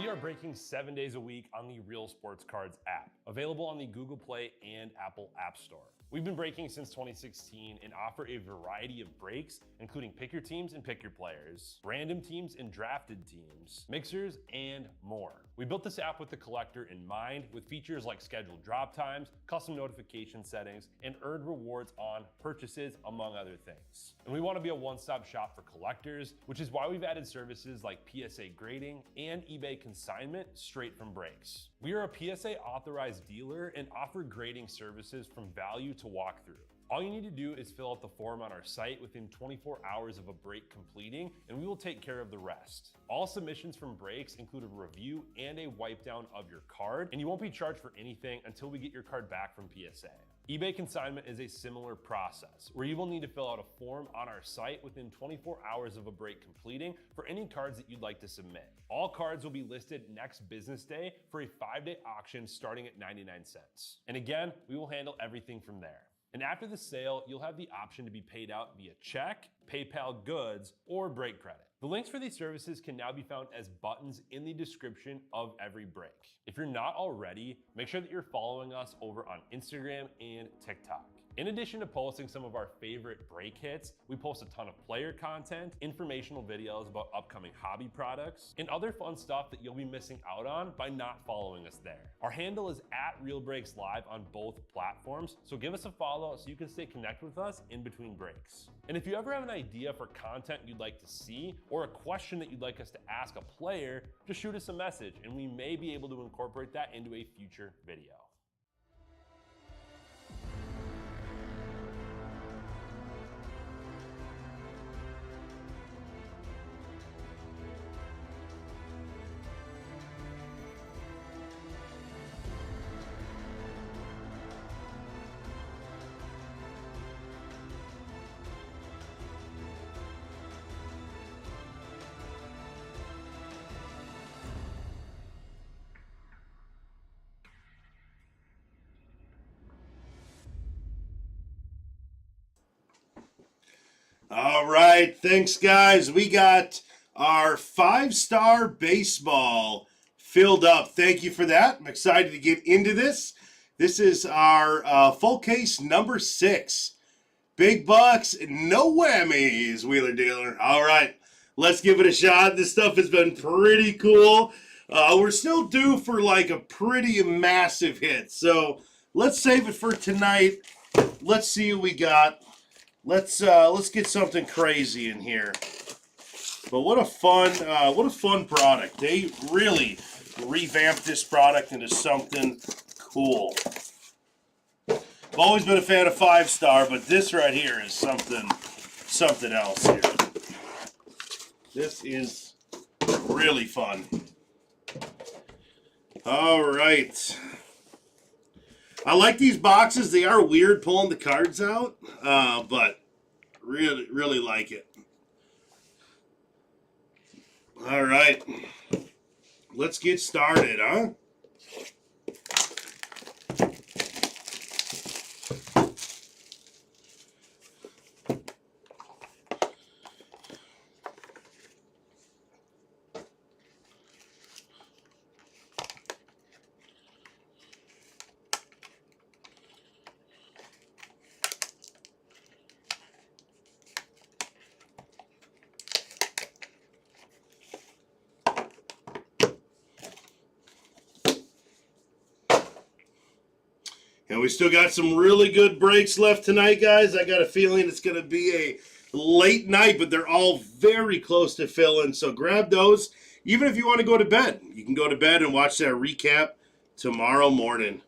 We are breaking 7 days a week on the Real Sports Cards app, available on the Google Play and Apple App Store. We've been breaking since 2016 and offer a variety of breaks, including pick your teams and pick your players, random teams and drafted teams, mixers, and more. We built this app with the collector in mind, with features like scheduled drop times, custom notification settings, and earned rewards on purchases, among other things. And we want to be a one-stop shop for collectors, which is why we've added services like PSA grading and eBay consignment straight from breaks. We are a PSA authorized dealer and offer grading services from value to walkthrough. All you need to do is fill out the form on our site within 24 hours of a break completing, and we will take care of the rest. All submissions from breaks include a review and a wipe down of your card, and you won't be charged for anything until we get your card back from PSA. eBay consignment is a similar process, where you will need to fill out a form on our site within 24 hours of a break completing for any cards that you'd like to submit. All cards will be listed next business day for a 5-day auction starting at 99 cents. And again, we will handle everything from there. And after the sale, you'll have the option to be paid out via check, PayPal goods, or break credit. The links for these services can now be found as buttons in the description of every break. If you're not already, make sure that you're following us over on Instagram and TikTok. In addition to posting some of our favorite break hits, we post a ton of player content, informational videos about upcoming hobby products, and other fun stuff that you'll be missing out on by not following us there. Our handle is @RealBreaksLive on both platforms, so give us a follow so you can stay connected with us in between breaks. And if you ever have an idea for content you'd like to see, or a question that you'd like us to ask a player, just shoot us a message and we may be able to incorporate that into a future video. All right, thanks guys. We got our 5-star baseball filled up. Thank you for that. I'm excited to get into this. This is our full case number 6. Big bucks, no whammies, Wheeler Dealer. All right, let's give it a shot. This stuff has been pretty cool. We're still due for like a pretty massive hit, so let's save it for tonight. Let's see what we got. Let's get something crazy in here. But what a fun product. They really revamped this product into something cool. I've always been a fan of 5-star, but this right here is something else here. This is really fun. All right. I like these boxes. They are weird pulling the cards out, but really, really like it. All right. Let's get started, huh? And we still got some really good breaks left tonight, guys. I got a feeling it's going to be a late night, but they're all very close to filling. So grab those. Even if you want to go to bed, you can go to bed and watch that recap tomorrow morning.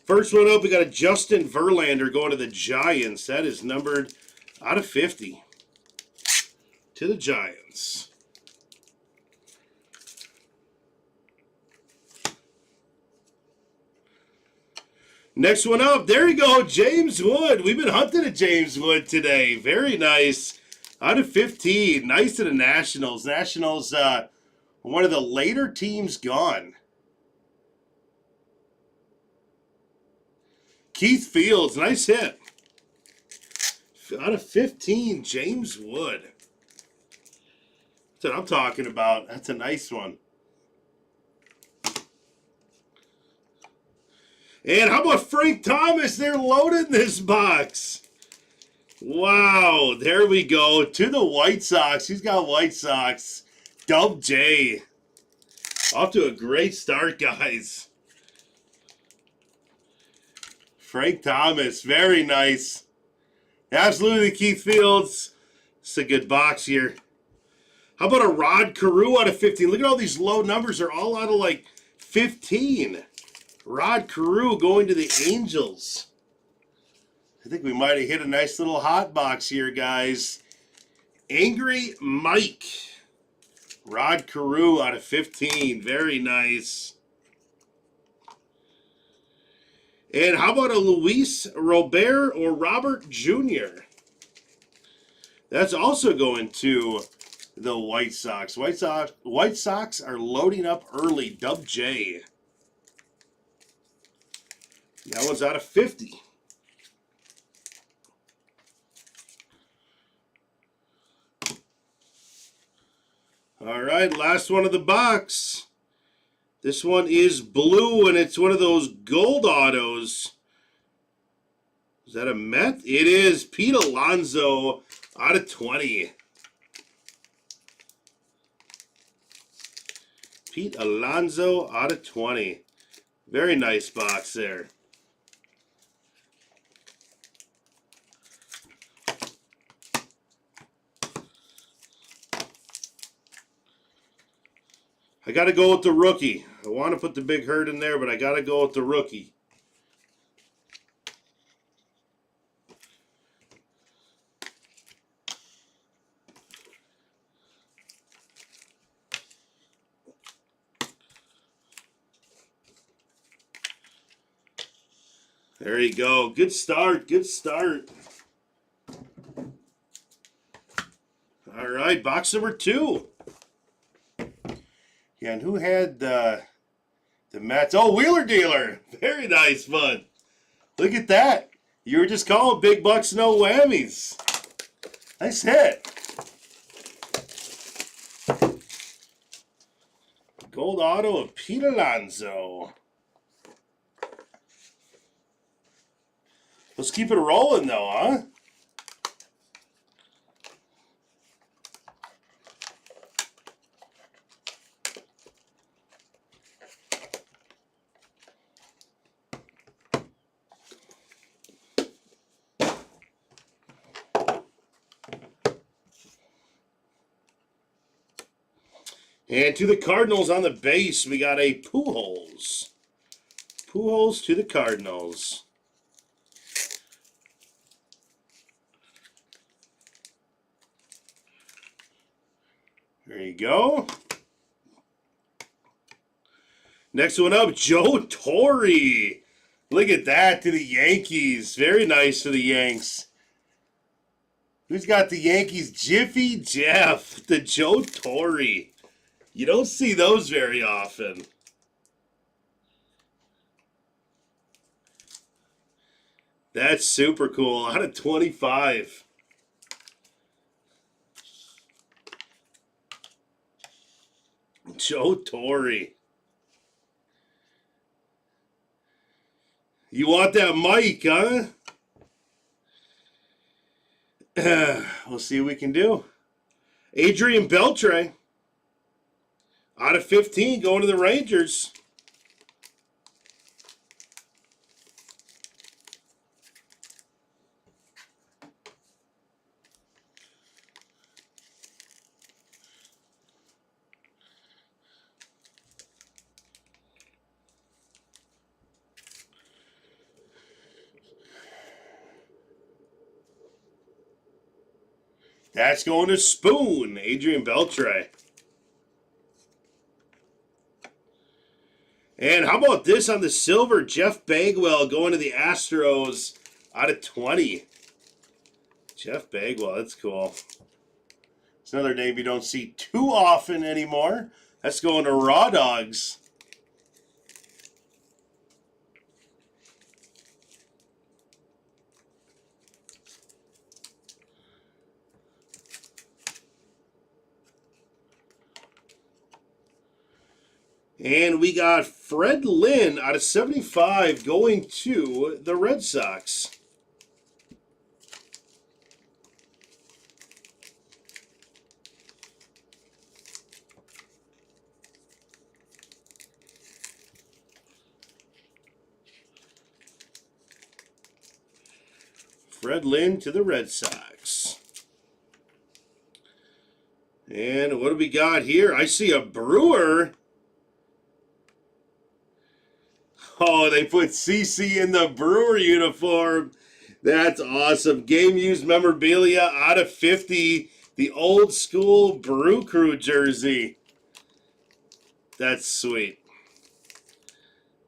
First one up, we got a Justin Verlander going to the Giants. That is numbered out of 50 to the Giants. Next one up, there you go, James Wood. We've been hunting a James Wood today. Very nice. Out of 15. Nice to the Nationals. Nationals, one of the later teams gone. Keith Fields, nice hit. Out of 15, James Wood. That's what I'm talking about. That's a nice one. And how about Frank Thomas? They're loading this box. Wow, there we go. To the White Sox. He's got White Sox. Dub J. Off to a great start, guys. Frank Thomas. Very nice. Absolutely, Keith Fields. It's a good box here. How about a Rod Carew out of 15? Look at all these low numbers. They're all out of like 15. Rod Carew going to the Angels. I think we might have hit a nice little hot box here, guys. Angry Mike. Rod Carew out of 15. Very nice. And how about a Luis Robert or Robert Jr.? That's also going to the White Sox. White Sox are loading up early. Dub J. That one's out of 50. All right, last one of the box. This one is blue, and it's one of those gold autos. Is that a Met? It is. Pete Alonso out of 20. Pete Alonso out of 20. Very nice box there. I got to go with the rookie. I want to put the Big Hurt in there, but I got to go with the rookie. There you go. Good start. Good start. All right, box number 2. Yeah, and who had the Mets? Oh, Wheeler Dealer. Very nice, bud. Look at that. You were just calling big bucks, no whammies. Nice hit. Gold auto of Pete Alonso. Let's keep it rolling, though, huh? And to the Cardinals on the base, we got a Pujols. Pujols to the Cardinals. There you go. Next one up, Joe Torre. Look at that to the Yankees. Very nice for the Yanks. Who's got the Yankees? Jiffy Jeff, the Joe Torre. You don't see those very often. That's super cool. Out of 25. Joe Torre. You want that mic, huh? We'll see what we can do. Adrian Beltre. Out of 15, going to the Rangers. That's going to Spoon, Adrian Beltre. And how about this on the silver? Jeff Bagwell going to the Astros out of 20. Jeff Bagwell, that's cool. It's another name you don't see too often anymore. That's going to Raw Dogs. And we got Fred Lynn out of 75 going to the Red Sox. Fred Lynn to the Red Sox. And what do we got here? I see a Brewer. Oh, they put CC in the Brewer uniform. That's awesome. Game used memorabilia out of 50. The old school Brew Crew jersey. That's sweet.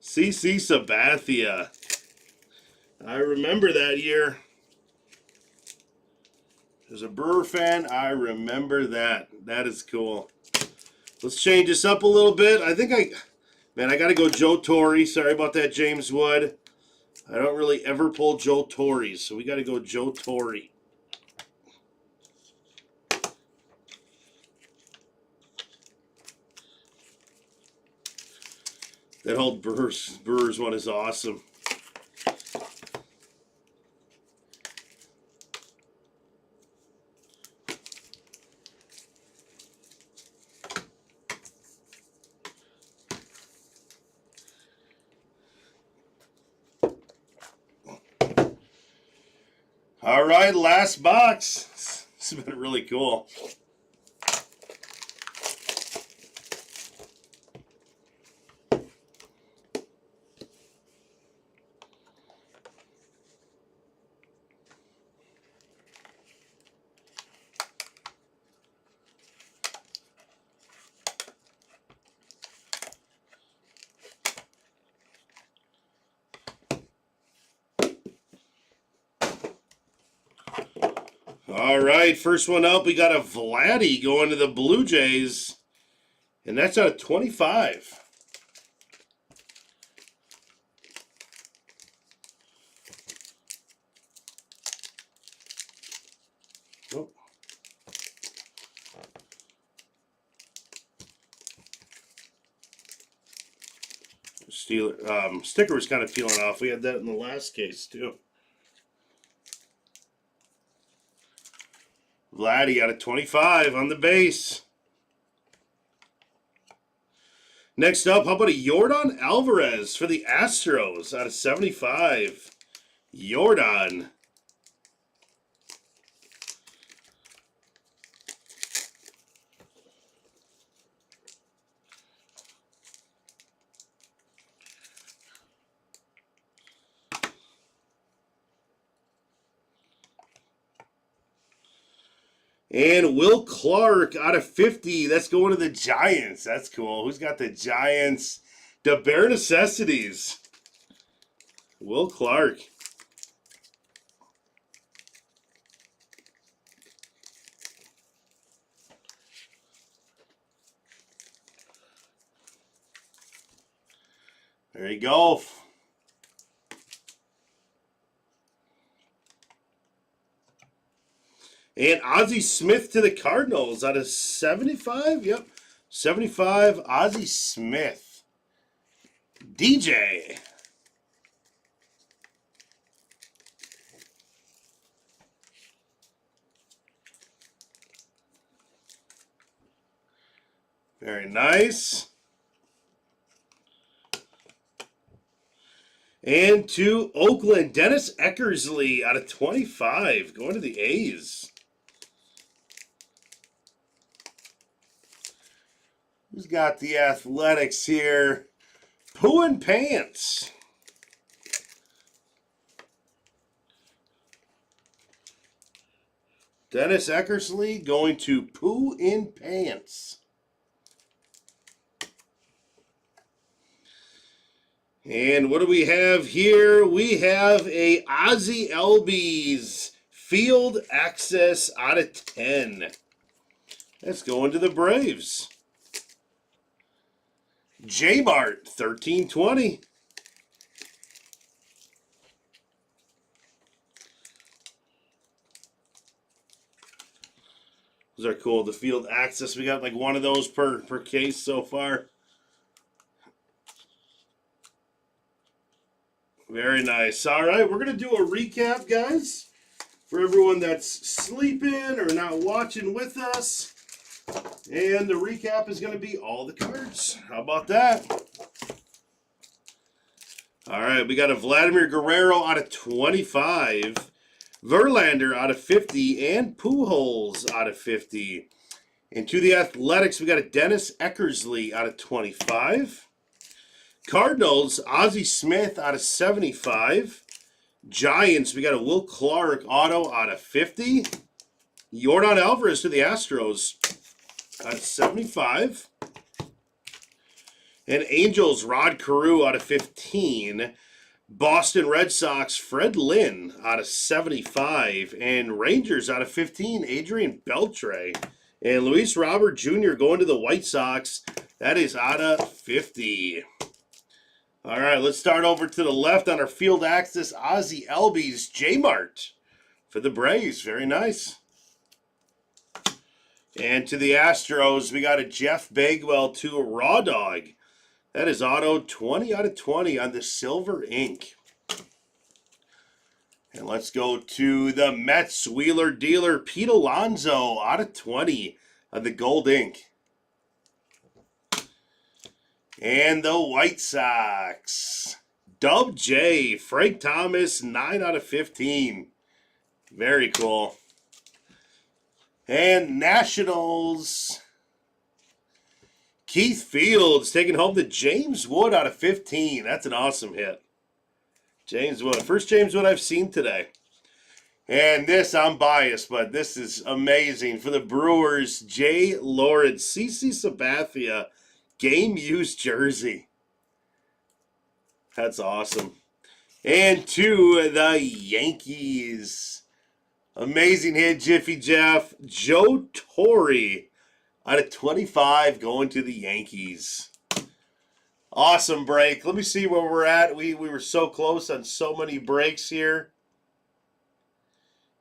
CC Sabathia. I remember that year. As a Brewer fan, I remember that. That is cool. Let's change this up a little bit. I got to go Joe Torre. Sorry about that, James Wood. I don't really ever pull Joe Torre, so we got to go Joe Torre. That whole Brewers one is awesome. All right, last box. This has been really cool. All right, first one up, we got a Vladdy going to the Blue Jays, and that's out of 25. Oh. Sticker was kind of peeling off. We had that in the last case, too. Vladdy out of 25 on the base. Next up, how about a Yordan Alvarez for the Astros out of 75. Yordan. And Will Clark out of 50. That's going to the Giants. That's cool. Who's got the Giants? The Bare Necessities. Will Clark. There you go. And Ozzie Smith to the Cardinals out of 75. Yep. 75, Ozzie Smith. DJ. Very nice. And to Oakland, Dennis Eckersley out of 25, going to the A's. Who's got the Athletics here? Poo and Pants. Dennis Eckersley going to Poo in Pants. And what do we have here? We have a Ozzie Albies Field Access out of 10. That's going to the Braves. J-Mart, 1320. Those are cool. The Field Access, we got like one of those per case so far. Very nice. All right, we're going to do a recap, guys, for everyone that's sleeping or not watching with us. And the recap is going to be all the cards. How about that? All right, we got a Vladimir Guerrero out of 25, Verlander out of 50, and Pujols out of 50. And to the Athletics, we got a Dennis Eckersley out of 25. Cardinals, Ozzie Smith out of 75. Giants, we got a Will Clark auto out of 50. Yordan Alvarez to the Astros out of 75. And Angels, Rod Carew out of 15. Boston Red Sox, Fred Lynn out of 75. And Rangers out of 15, Adrian Beltre. And Luis Robert Jr. going to the White Sox. That is out of 50. All right, let's start over to the left on our field axis. Ozzie Albies, J-Mart for the Braves. Very nice. And to the Astros, we got a Jeff Bagwell to a Raw Dog. That is auto 20 out of 20 on the silver ink. And let's go to the Mets Wheeler Dealer, Pete Alonso out of 20 on the gold ink. And the White Sox, Dub J, Frank Thomas, 9 out of 15. Very cool. And Nationals, Keith Fields taking home the James Wood out of 15. That's an awesome hit. James Wood. First James Wood I've seen today. And this, I'm biased, but this is amazing. For the Brewers, Jay Lawrence, CC Sabathia, game used jersey. That's awesome. And to the Yankees, amazing hit, Jiffy Jeff, Joe Torre out of 25 going to the Yankees. Awesome break. Let me see where we're at. We were so close on so many breaks here.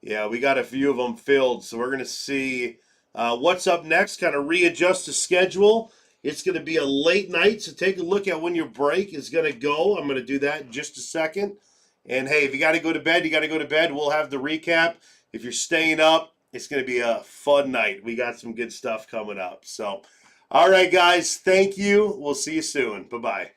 Yeah, we got a few of them filled. So we're going to see what's up next, kind of readjust the schedule. It's going to be a late night, so take a look at when your break is going to go. I'm going to do that in just a second. And, hey, if you got to go to bed, you got to go to bed. We'll have the recap. If you're staying up, it's going to be a fun night. We got some good stuff coming up. So, all right, guys, thank you. We'll see you soon. Bye-bye.